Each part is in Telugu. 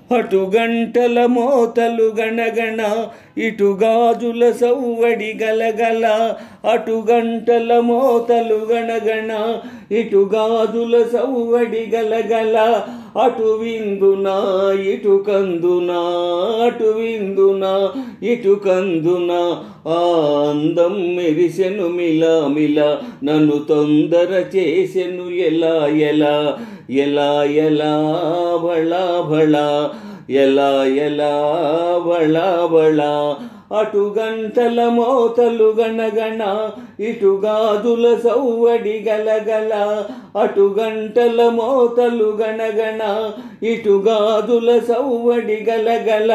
అటు గంటల మోతలు గణగణ ఇటు గాజుల సవ్వడి గలగల అటు గంటల మోతలు గణగణ ఇటు గాజుల సవ్వడి గలగల అటు విందునా ఇటు కందునా అటు విందునా ఇటు కందునా ఆ అందం మెరిసెను మిలా మిలా నన్ను తొందర చేసెను ఎలా ఎలా ఎలా ఎలా బళా బళా ఎలా ఎలా బళా బళా అటు గంటల మోతలు గణగణ ఇటు గాజుల సవ్వడి గలగల అటు గంటల మోతలు గణగణ ఇటు గాజుల సవ్వడి గలగల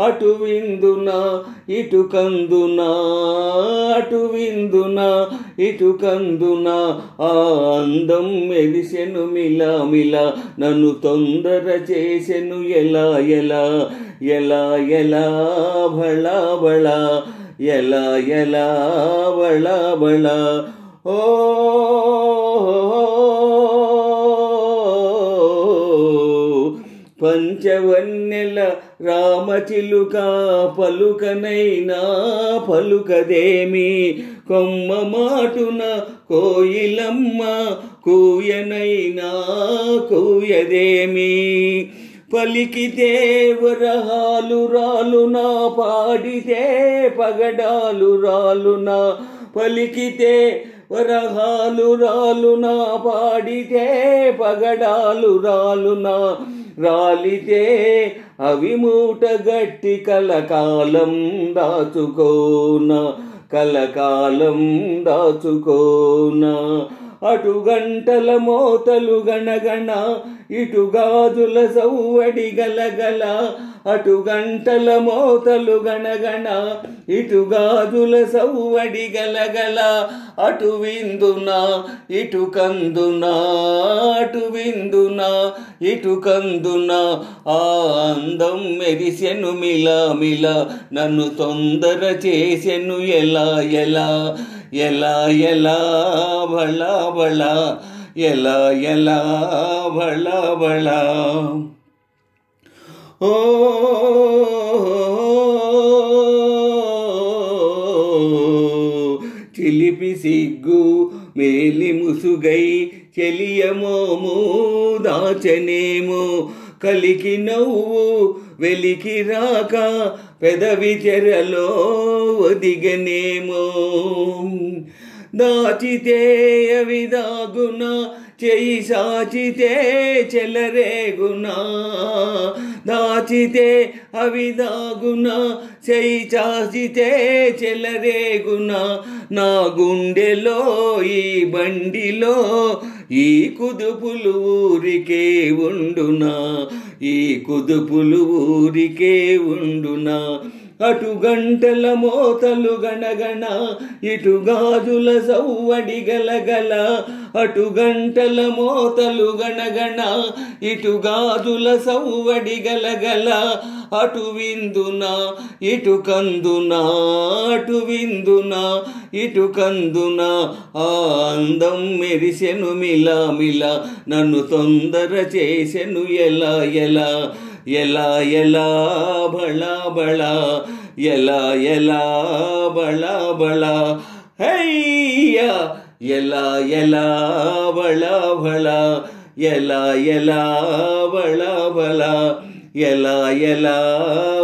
అటు విందునా ఇటు కందునా అటు విందునా ఇటు కందునా ఆ అందం మెరిసెను మిలా మిలా నన్ను తొందర చేసెను ఎలా ఎలా ఎలా ఎలా బళా బళా ఎలా ఎలా బళా బళా ఓ పంచవన్నెల రామచిలుక పలుకనైనా పలుకదేమి కొమ్మ మాటున కోయిలమ్మ కూయనైనా కూయదేమి పలికితే వరహాలు రాలునా పాడితే పగడాలు రాలునా పలికితే వరహాలు రాలునా పాడితే పగడాలు రాలునా రాలితే అవి మూట గట్టి కలకాలం దాచుకోనా కలకాలం దాచుకోనా అటు గంటల మోతలు గణగణ ఇటు గాజుల సవ్వడి గలగల అటు గంటల మోతలు గణగణ ఇటు గాజుల సవ్వడి గలగల అటు విందునా ఇటు కందునా అటు విందునా ఇటు కందునా ఆ అందం మెరిసెను మిలా మిలా నన్ను తొందర చేసెను ఎలా ఎలా ఎలా ఎలా బళా బళా ఎలా ఎలా బళా బళా ఓ చిలిపి సిగ్గు మేలి ముసుగై చెలియమోము దాచనేమో కలికి నవ్వు వెలికి రాక పెదవి చెరలో ఒదిగనేమో దాచితే అవి దాగునా చేయి సాచితే చెలరేగునా దాచితే అవి దాగునా చేయి చాచితే చెలరేగునా నా గుండెలో ఈ బండిలో ఈ కుదుపులు ఊరికే ఉండునా ఈ కుదుపులు ఊరికే ఉండునా అటు గంటల మోతలు గణగణ ఇటు గాజుల సవ్వడి గలగల అటు గంటల మోతలు గణగణ ఇటు గాజుల సవ్వడి గలగల అటు విందునా ఇటు కందునా అటు విందునా ఇటు కందునా ఆ అందం మెరిసెను మిలా మిలా నన్ను తొందర చేసెను ఎలా ఎలా ఎలా ఎలా బళా బళా ఎలా ఎలా బళా బళా హయ్యా ఎలా ఎలా బళా బళా ఎలా ఎలా బళా బళా ఎలా ఎలా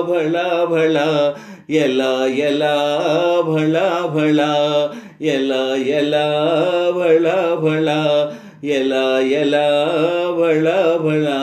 బళా బళా ఎలా ఎలా బళా బళా ఎలా ఎలా బళా బళా ఎలా ఎలా బళా బళా